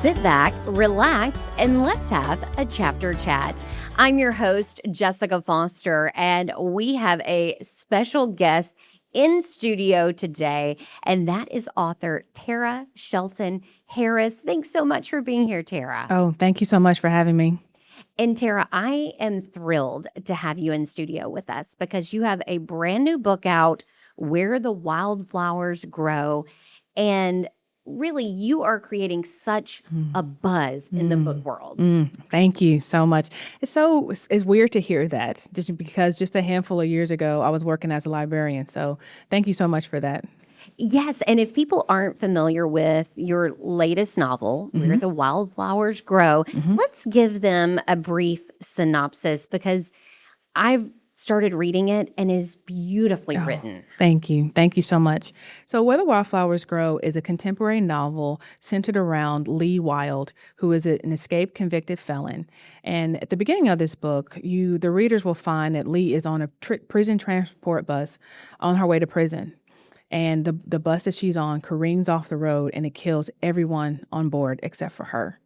Sit back, relax, and let's have a chapter chat. I'm your host, Jessica Foster, and we have a special guest in studio today, and that is author Terah Shelton Harris. Thanks so much for being here, Terah. Oh, thank you so much for having me. And Terah, I am thrilled to have you in studio with us because you have a brand new book out, Where the Wildflowers Grow. And really, you are creating such a buzz in the book world. Thank you so much. It's weird to hear that just because just a handful of years ago, I was working as a librarian. So thank you so much for that. Yes, and if people aren't familiar with your latest novel, Where the Wildflowers Grow, let's give them a brief synopsis because I've started reading it and it is beautifully written. Thank you. Thank you so much. So Where the Wildflowers Grow is a contemporary novel centered around Lee Wild, who is an escaped convicted felon. And at the beginning of this book, the readers will find that Lee is on a prison transport bus on her way to prison. And the bus that she's on careens off the road and it kills everyone on board except for her.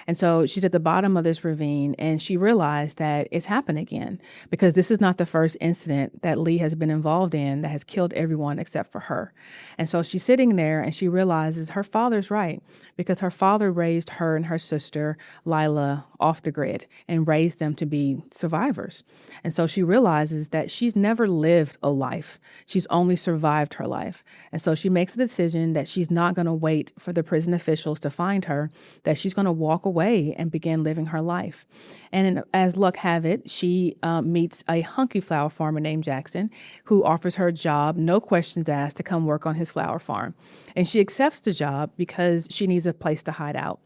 And so she's at the bottom of this ravine and she realized that it's happened again because this is not the first incident that Lee has been involved in that has killed everyone except for her. And so she's sitting there and she realizes her father's right because her father raised her and her sister, Lila, off the grid and raised them to be survivors. And so she realizes that she's never lived a life. She's only survived her life. And so she makes a decision that she's not going to wait for the prison officials to find her, that she's going to walk away and begin living her life. And as luck have it, she meets a hunky flower farmer named Jackson who offers her a job, no questions asked, to come work on his flower farm. And she accepts the job because she needs a place to hide out.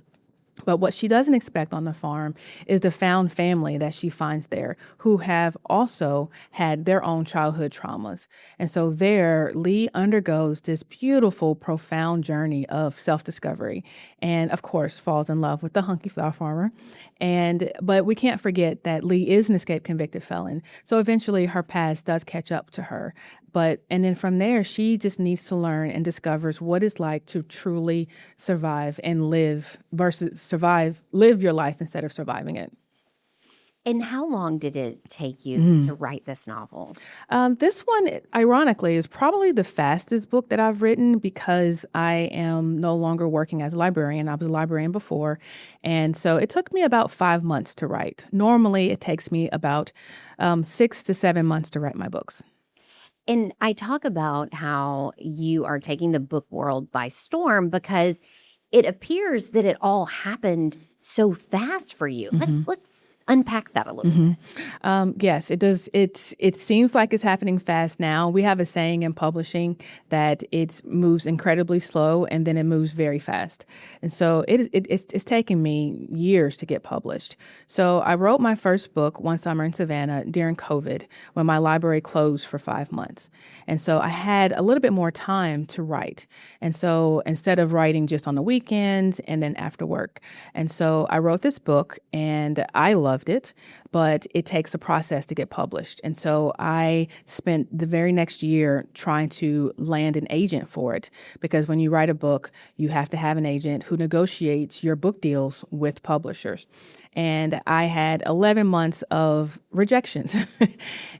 But what she doesn't expect on the farm is the found family that she finds there who have also had their own childhood traumas. And so there, Lee undergoes this beautiful, profound journey of self-discovery and, of course, falls in love with the hunky flower farmer. But we can't forget that Lee is an escaped convicted felon. So eventually her past does catch up to her. And then from there, she just needs to learn and discovers what it's like to truly survive and live versus live your life instead of surviving it. And how long did it take you to write this novel? This one, ironically, is probably the fastest book that I've written because I am no longer working as a librarian. I was a librarian before. And so it took me about 5 months to write. Normally, it takes me about 6 to 7 months to write my books. And I talk about how you are taking the book world by storm because it appears that it all happened so fast for you. Let's unpack that a little bit. Yes, it does. It seems like it's happening fast now. We have a saying in publishing that it moves incredibly slow and then it moves very fast. And so it's taken me years to get published. So I wrote my first book, One Summer in Savannah, during COVID when my library closed for 5 months. And so I had a little bit more time to write. And so instead of writing just on the weekends and then after work. And so I wrote this book and I loved it, but it takes a process to get published. And so I spent the very next year trying to land an agent for it, because when you write a book, you have to have an agent who negotiates your book deals with publishers. And I had 11 months of rejections.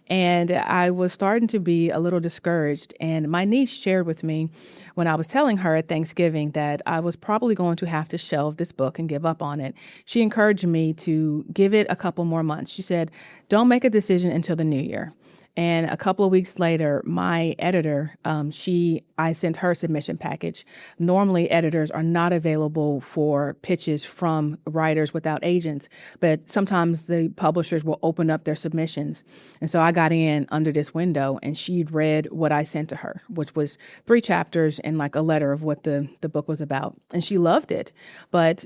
And I was starting to be a little discouraged. And my niece shared with me when I was telling her at Thanksgiving that I was probably going to have to shelve this book and give up on it. She encouraged me to give it a couple more months. She said, don't make a decision until the new year. And a couple of weeks later, my editor, I sent her submission package. Normally, editors are not available for pitches from writers without agents, but sometimes the publishers will open up their submissions. And so I got in under this window, and she'd read what I sent to her, which was 3 chapters and like a letter of what the book was about. And she loved it. But,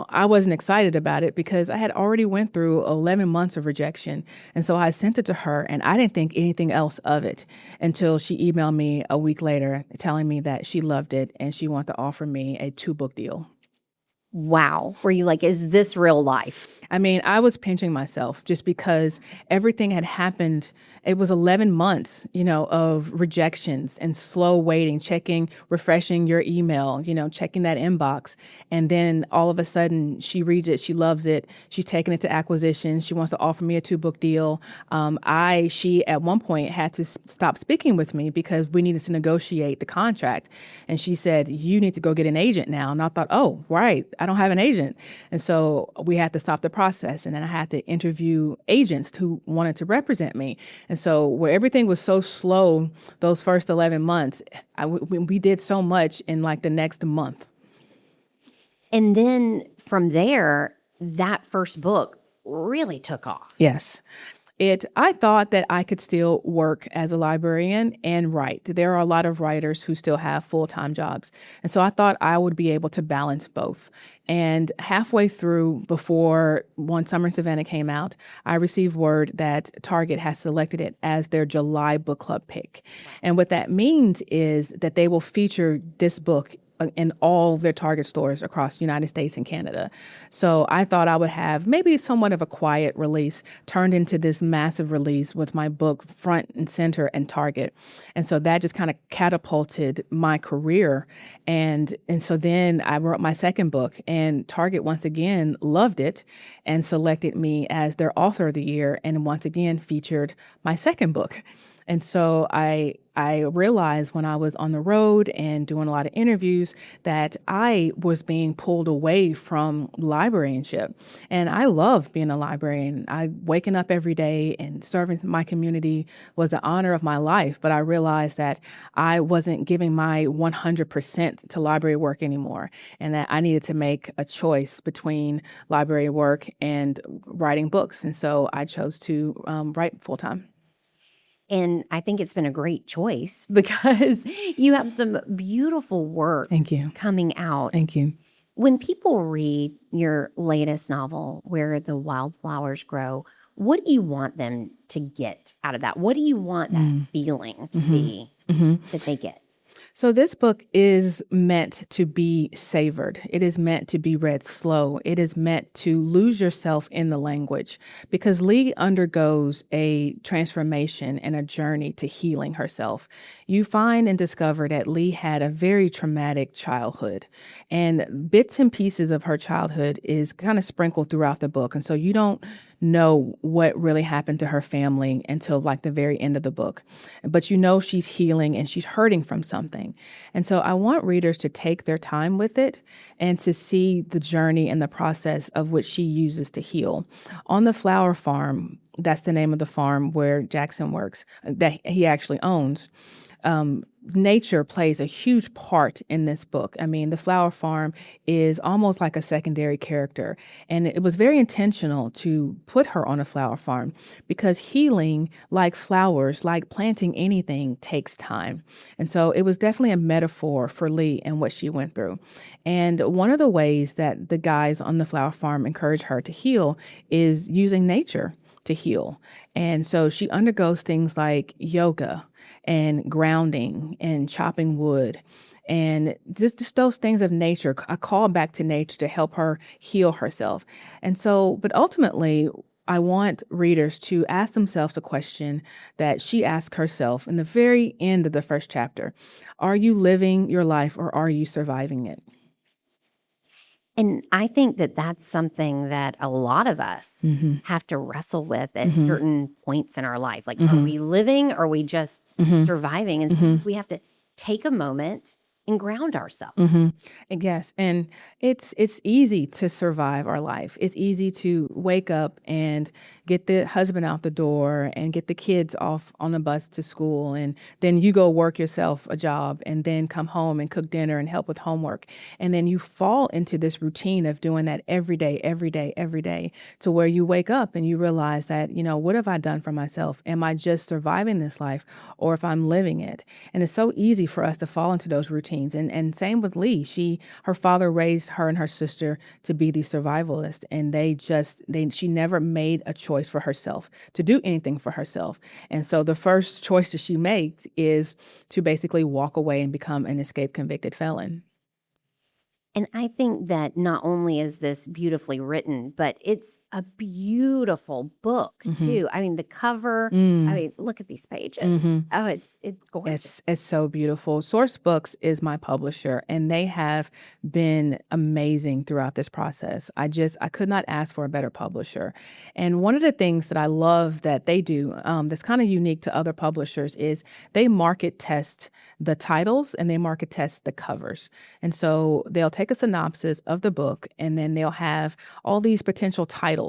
I wasn't excited about it because I had already went through 11 months of rejection. And so I sent it to her, and I didn't think anything else of it until she emailed me a week later telling me that she loved it and she wanted to offer me a 2-book deal. Wow. Were you like, is this real life? I mean, I was pinching myself just because everything had happened It was 11 months, of rejections and slow waiting, refreshing your email, checking that inbox. And then all of a sudden she reads it. She loves it. She's taken it to acquisition. She wants to offer me a 2-book deal. She at one point had to stop speaking with me because we needed to negotiate the contract. And she said, you need to go get an agent now. And I thought, oh, right, I don't have an agent. And so we had to stop the process. And then I had to interview agents who wanted to represent me. And so where everything was so slow, those first 11 months, we did so much in like the next month. And then from there, that first book really took off. Yes. I thought that I could still work as a librarian and write. There are a lot of writers who still have full-time jobs. And so I thought I would be able to balance both. And halfway through, before One Summer in Savannah came out, I received word that Target has selected it as their July book club pick. And what that means is that they will feature this book in all their Target stores across the United States and Canada. So I thought I would have maybe somewhat of a quiet release turned into this massive release with my book front and center in Target. And so that just kind of catapulted my career. And so then I wrote my second book, and Target once again loved it and selected me as their author of the year, and once again featured my second book. And so I realized when I was on the road and doing a lot of interviews that I was being pulled away from librarianship. And I love being a librarian. Waking up every day and serving my community was the honor of my life. But I realized that I wasn't giving my 100% to library work anymore, and that I needed to make a choice between library work and writing books. And so I chose to write full time. And I think it's been a great choice because you have some beautiful work Thank you. coming out. Thank you. When people read your latest novel, Where the Wildflowers Grow, what do you want them to get out of that? What do you want that feeling to be that they get? So this book is meant to be savored. It is meant to be read slow. It is meant to lose yourself in the language, because Lee undergoes a transformation and a journey to healing herself. You find and discover that Lee had a very traumatic childhood, and bits and pieces of her childhood is kind of sprinkled throughout the book. And so you don't know what really happened to her family until like the very end of the book. But she's healing and she's hurting from something. And so I want readers to take their time with it and to see the journey and the process of which she uses to heal. On the flower farm, that's the name of the farm where Jackson works, that he actually owns. Nature plays a huge part in this book. I mean, the flower farm is almost like a secondary character. And it was very intentional to put her on a flower farm because healing, like flowers, like planting anything, takes time. And so it was definitely a metaphor for Lee and what she went through. And one of the ways that the guys on the flower farm encourage her to heal is using nature to heal. And so she undergoes things like yoga and grounding and chopping wood and just those things of nature, a call back to nature to help her heal herself. And so, but ultimately, I want readers to ask themselves the question that she asked herself in the very end of the first chapter. Are you living your life or are you surviving it? And I think that that's something that a lot of us have to wrestle with at certain points in our life. Like, are we living or are we just surviving? And so we have to take a moment and ground ourselves. And yes, and it's easy to survive our life. It's easy to wake up and get the husband out the door and get the kids off on the bus to school, and then you go work yourself a job and then come home and cook dinner and help with homework. And then you fall into this routine of doing that every day, to where you wake up and you realize that, what have I done for myself? Am I just surviving this life, or if I'm living it? And it's so easy for us to fall into those routines. And same with Lee. Her father raised her and her sister to be the survivalists, and she never made a choice for herself to do anything for herself. And so the first choice that she makes is to basically walk away and become an escaped convicted felon. And I think that not only is this beautifully written, but it's a beautiful book too. I mean, the cover, I mean, look at these pages. Oh, it's gorgeous. It's so beautiful. Source Books is my publisher, and they have been amazing throughout this process. I could not ask for a better publisher. And one of the things that I love that they do, that's kind of unique to other publishers, is they market test the titles and they market test the covers. And so they'll take a synopsis of the book, and then they'll have all these potential titles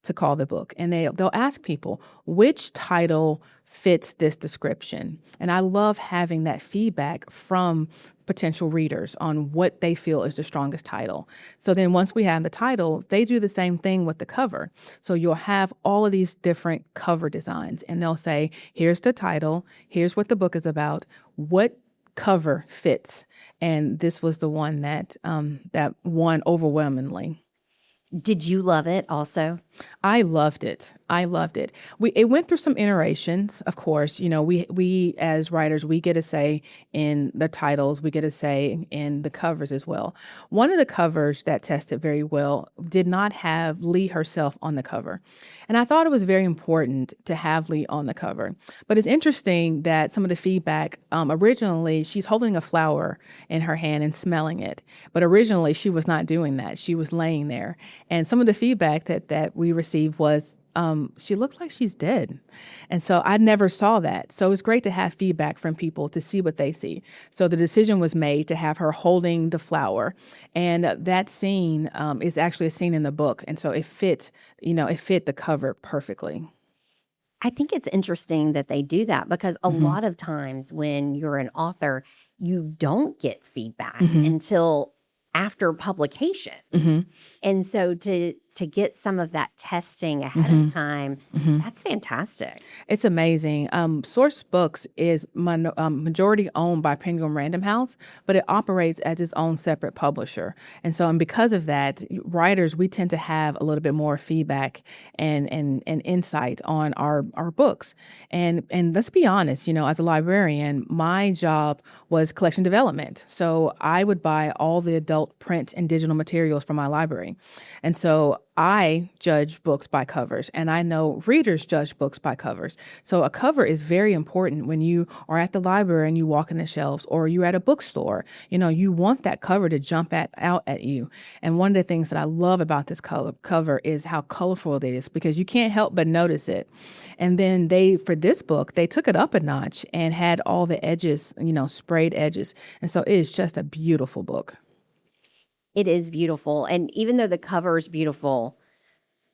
to call the book, and they'll ask people which title fits this description. And I love having that feedback from potential readers on what they feel is the strongest title. So then once we have the title, they do the same thing with the cover. So you'll have all of these different cover designs, and they'll say, here's the title, here's what the book is about, what cover fits. And this was the one that won overwhelmingly. Did you love it also? I loved it. It went through some iterations, of course. You know, we as writers, we get a say in the titles, we get a say in the covers as well. One of the covers that tested very well did not have Lee herself on the cover. And I thought it was very important to have Lee on the cover. But it's interesting that some of the feedback, originally, she's holding a flower in her hand and smelling it. But originally, she was not doing that. She was laying there. And some of the feedback that we received was, she looks like she's dead. And so I never saw that. So it's great to have feedback from people to see what they see. So the decision was made to have her holding the flower. And that scene is actually a scene in the book. And so it fit the cover perfectly. I think it's interesting that they do that because a lot of times when you're an author, you don't get feedback until after publication. And so to get some of that testing ahead of time, that's fantastic. It's amazing. Source Books is majority owned by Penguin Random House, but it operates as its own separate publisher. And because of that, writers, we tend to have a little bit more feedback and insight on our books. And let's be honest, as a librarian, my job was collection development. So I would buy all the adult print and digital materials from my library. And so I judge books by covers, and I know readers judge books by covers. So a cover is very important when you are at the library and you walk in the shelves, or you're at a bookstore. You want that cover to jump out at you. And one of the things that I love about this cover is how colorful it is, because you can't help but notice it. And then for this book, they took it up a notch and had all the edges, sprayed edges. And so it is just a beautiful book. It is beautiful. And even though the cover is beautiful,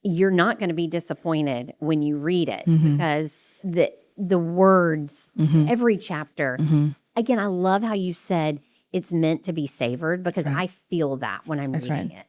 you're not going to be disappointed when you read it because the words, every chapter. Again, I love how you said it's meant to be savored because I feel that when I'm reading it.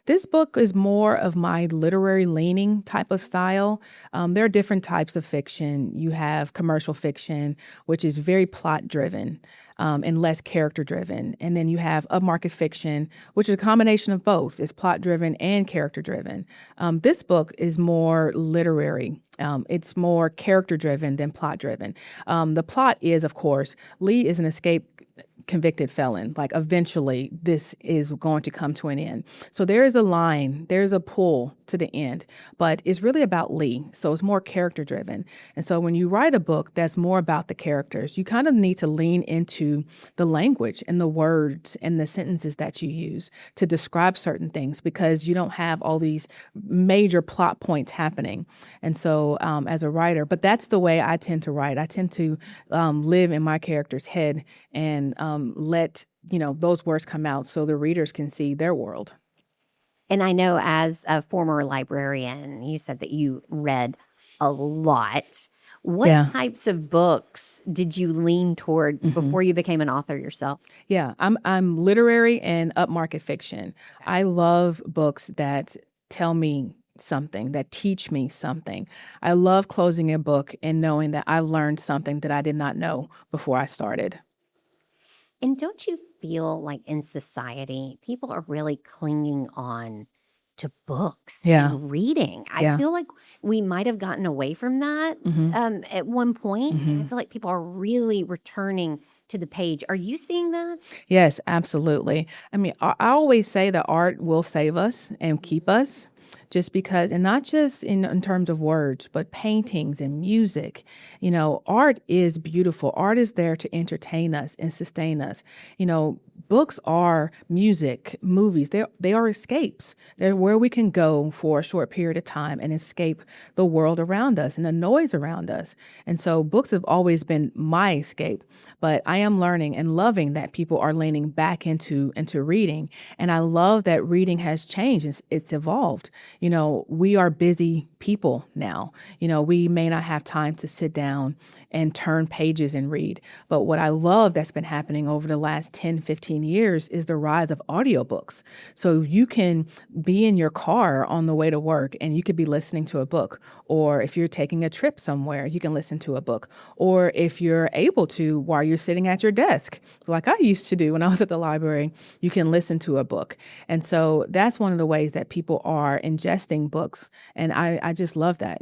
This book is more of my literary leaning type of style. There are different types of fiction. You have commercial fiction, which is very plot driven. And less character driven. And then you have upmarket fiction, which is a combination of both. It's plot driven and character driven. This book is more literary. It's more character driven than plot driven. The plot is, of course, Lee is an escaped convicted felon. Like eventually this is going to come to an end. So there is a line, there's a pull to the end, but it's really about Lee. So it's more character driven. And so when you write a book that's more about the characters, you kind of need to lean into the language and the words and the sentences that you use to describe certain things, because you don't have all these major plot points happening. And so as a writer, but that's the way I tend to write. I tend to live in my character's head and let those words come out so the readers can see their world. And I know as a former librarian, you said that you read a lot. What types of books did you lean toward before you became an author yourself? Yeah, I'm literary and upmarket fiction. I love books that tell me something, that teach me something. I love closing a book and knowing that I learned something that I did not know before I started. And don't you feel like in society, people are really clinging on to books and reading? I feel like we might have gotten away from that at one point. I feel like people are really returning to the page. Are you seeing that? Yes, absolutely. I mean, I always say that art will save us and keep us. just because, and not just in terms of words, but paintings and music. Art is beautiful. Art is there to entertain us and sustain us. Books are music, movies. They are escapes. They're where we can go for a short period of time and escape the world around us and the noise around us. And so books have always been my escape. But I am learning and loving that people are leaning back into reading. And I love that reading has changed. It's evolved. We are busy people now. We may not have time to sit down and turn pages and read. But what I love that's been happening over the last 10, 15 years is the rise of audiobooks. So you can be in your car on the way to work and you could be listening to a book. Or if you're taking a trip somewhere, you can listen to a book. Or if you're able to, while you're sitting at your desk, like I used to do when I was at the library, you can listen to a book. And so that's one of the ways that people are ingesting books. And I just love that.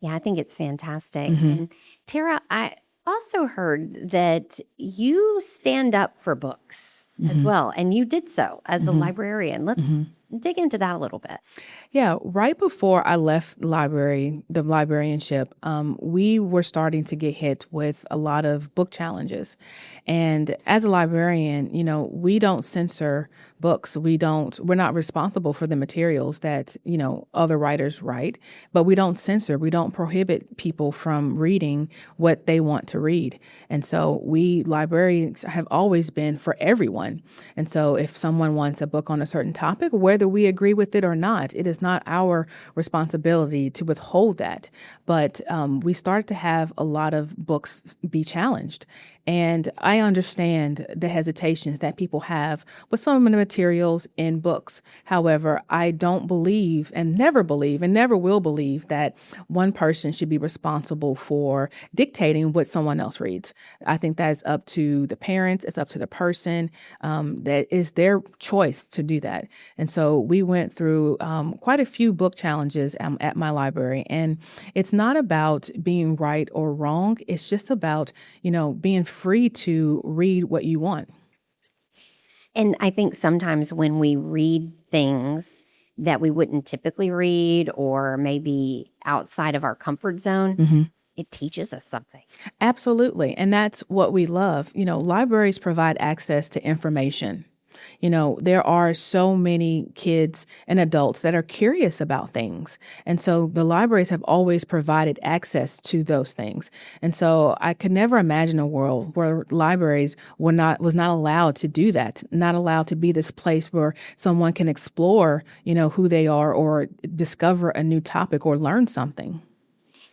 Yeah, I think it's fantastic. And Terah, I also heard that you stand up for books as well, and you did so as the librarian. Let's dig into that a little bit. Yeah, right before I left the librarianship, we were starting to get hit with a lot of book challenges. And as a librarian, we don't censor books. We're not responsible for the materials that, other writers write, but we don't censor. We don't prohibit people from reading what they want to read. And so we librarians have always been for everyone. And so if someone wants a book on a certain topic, whether we agree with it or not, it is not our responsibility to withhold that. But we start to have a lot of books be challenged. And I understand the hesitations that people have with some of the materials in books. However, I don't believe and never will believe that one person should be responsible for dictating what someone else reads. I think that's up to the parents. It's up to the person. That is their choice to do that. And so we went through quite a few book challenges at my library. And it's not about being right or wrong. It's just about, being free to read what you want. And I think sometimes when we read things that we wouldn't typically read or maybe outside of our comfort zone, it teaches us something. Absolutely. And that's what we love. Libraries provide access to information. There are so many kids and adults that are curious about things. And so the libraries have always provided access to those things. And so I could never imagine a world where libraries was not allowed to do that, not allowed to be this place where someone can explore, who they are or discover a new topic or learn something.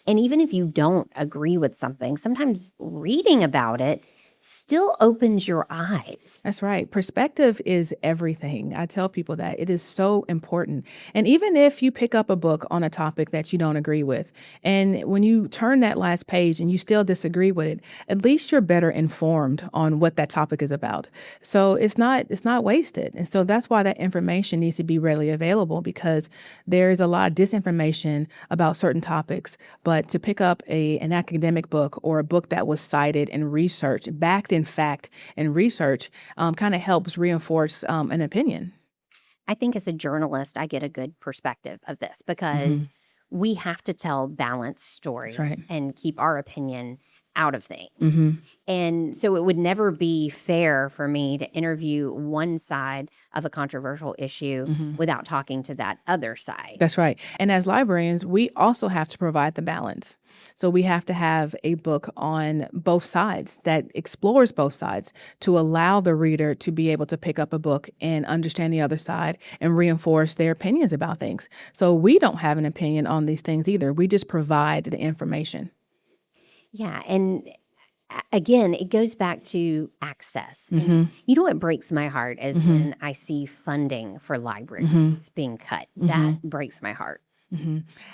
And even if you don't agree with something, sometimes reading about it still opens your eyes. That's right. Perspective is everything. I tell people that it is so important. And even if you pick up a book on a topic that you don't agree with, and when you turn that last page and you still disagree with it, at least you're better informed on what that topic is about. So it's not wasted. And so that's why that information needs to be readily available, because there's a lot of disinformation about certain topics. But to pick up an academic book or a book that was cited and researched, backed in fact and research, kind of helps reinforce an opinion. I think as a journalist, I get a good perspective of this because we have to tell balanced stories and keep our opinion out of things. And so it would never be fair for me to interview one side of a controversial issue without talking to that other side. That's right. And as librarians, we also have to provide the balance. So we have to have a book on both sides that explores both sides to allow the reader to be able to pick up a book and understand the other side and reinforce their opinions about things. So we don't have an opinion on these things either. We just provide the information. Yeah. And again, it goes back to access. And what breaks my heart is when I see funding for libraries being cut. That breaks my heart.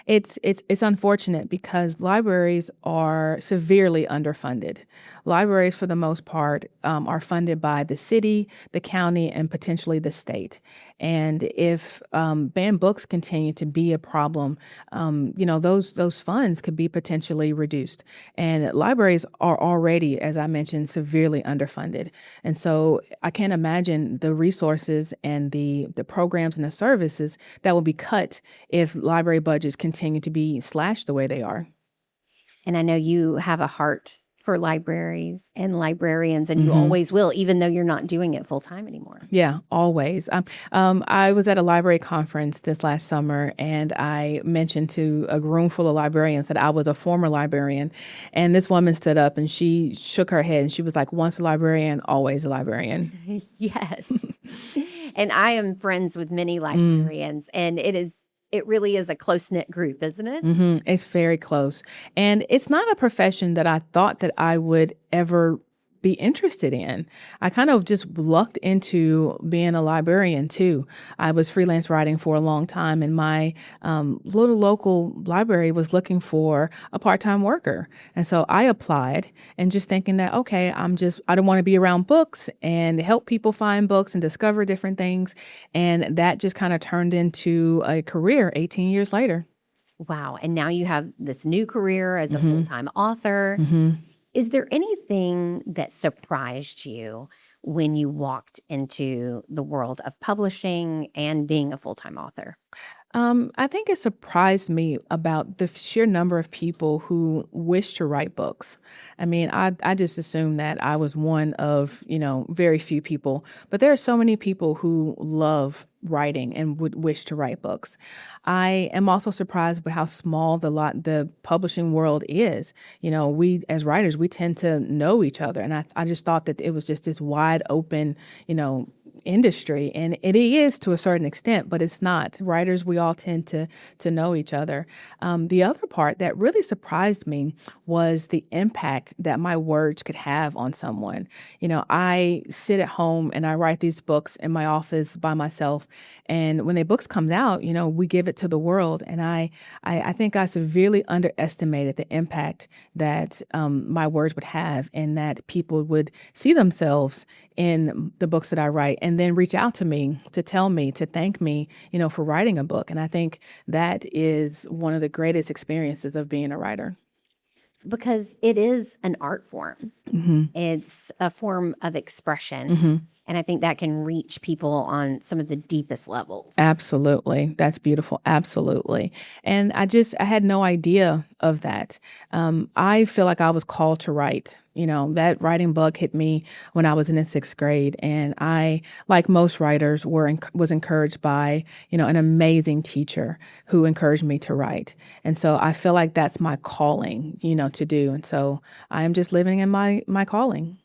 It's unfortunate because libraries are severely underfunded. libraries, for the most part, are funded by the city, the county, and potentially the state. And if banned books continue to be a problem, those funds could be potentially reduced. And libraries are already, as I mentioned, severely underfunded. And so I can't imagine the resources and the programs and the services that will be cut if library budgets continue to be slashed the way they are. And I know you have a heart for libraries and librarians, and you always will, even though you're not doing it full time anymore. Yeah, always. I was at a library conference this last summer, and I mentioned to a room full of librarians that I was a former librarian. And this woman stood up and she shook her head and she was like, once a librarian, always a librarian. Yes. And I am friends with many librarians, and it really is a close-knit group, isn't it? It's very close. And it's not a profession that I thought that I would ever be interested in. I kind of just lucked into being a librarian too. I was freelance writing for a long time, and my little local library was looking for a part-time worker. And so I applied, and just thinking that, okay, I don't want to be around books and help people find books and discover different things. And that just kind of turned into a career 18 years later. Wow. And now you have this new career as a full-time author. Is there anything that surprised you when you walked into the world of publishing and being a full-time author? I think it surprised me about the sheer number of people who wish to write books. I mean, I just assumed that I was one of, very few people, but there are so many people who love writing and would wish to write books. I am also surprised by how small the publishing world is. We as writers, we tend to know each other. And I just thought that it was just this wide open, industry, and it is to a certain extent, but it's not. Writers, we all tend to know each other. The other part that really surprised me was the impact that my words could have on someone. I sit at home and I write these books in my office by myself, and when the books comes out, we give it to the world. And I think I severely underestimated the impact that my words would have, and that people would see themselves in the books that I write and then reach out to me to tell me, to thank me, for writing a book. And I think that is one of the greatest experiences of being a writer. Because it is an art form. It's a form of expression. And I think that can reach people on some of the deepest levels. Absolutely. That's beautiful. Absolutely. And I had no idea of that. I feel like I was called to write. That writing bug hit me when I was in the 6th grade. And I, like most writers, was encouraged by, an amazing teacher who encouraged me to write. And so I feel like that's my calling, to do. And so I am just living in my calling.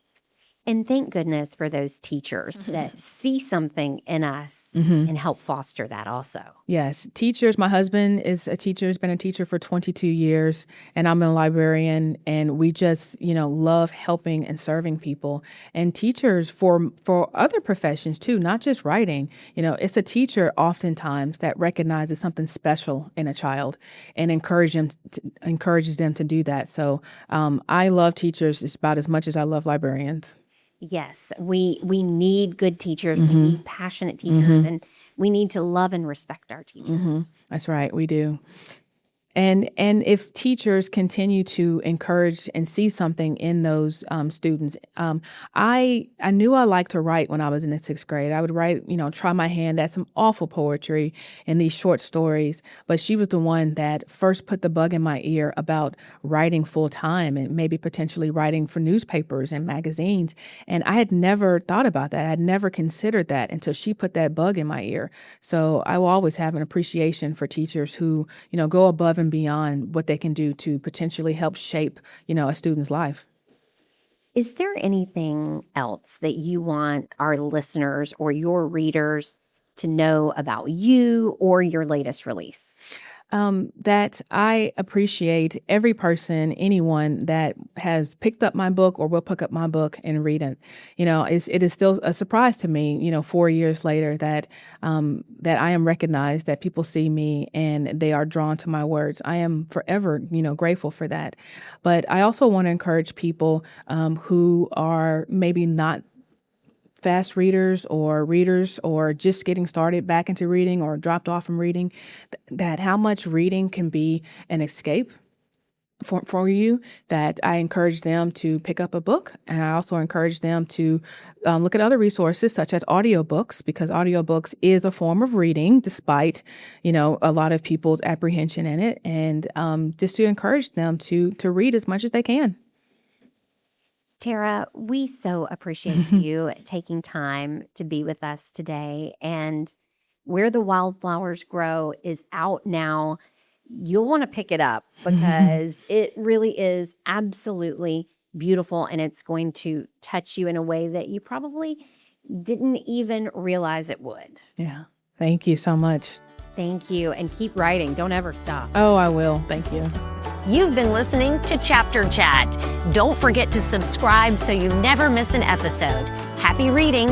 And thank goodness for those teachers that see something in us and help foster that also. Yes. Teachers. My husband is a teacher, has been a teacher for 22 years, and I'm a librarian, and we just, love helping and serving people. And teachers for other professions too, not just writing, it's a teacher oftentimes that recognizes something special in a child and encourages them to do that. So I love teachers about as much as I love librarians. Yes, we need good teachers. We need passionate teachers, and we need to love and respect our teachers. That's right. We do. And if teachers continue to encourage and see something in those students, I knew I liked to write when I was in the 6th grade. I would write, try my hand at some awful poetry and these short stories. But she was the one that first put the bug in my ear about writing full time and maybe potentially writing for newspapers and magazines. And I had never thought about that. I had never considered that until she put that bug in my ear. So I will always have an appreciation for teachers who, go above and beyond what they can do to potentially help shape, a student's life. Is there anything else that you want our listeners or your readers to know about you or your latest release? That I appreciate every person, anyone that has picked up my book or will pick up my book and read it. It is still a surprise to me, 4 years later, that I am recognized, that people see me and they are drawn to my words. I am forever, grateful for that. But I also want to encourage people who are maybe not fast readers or just getting started back into reading or dropped off from reading, that how much reading can be an escape for you, that I encourage them to pick up a book. And I also encourage them to look at other resources such as audiobooks, because audiobooks is a form of reading despite, a lot of people's apprehension in it. And just to encourage them to read as much as they can. Terah, we so appreciate you taking time to be with us today. And Where the Wildflowers Grow is out now. You'll want to pick it up because it really is absolutely beautiful, and it's going to touch you in a way that you probably didn't even realize it would. Yeah. Thank you so much. Thank you. And keep writing. Don't ever stop. Oh, I will. Thank you. You've been listening to Chapter Chat. Don't forget to subscribe so you never miss an episode. Happy reading.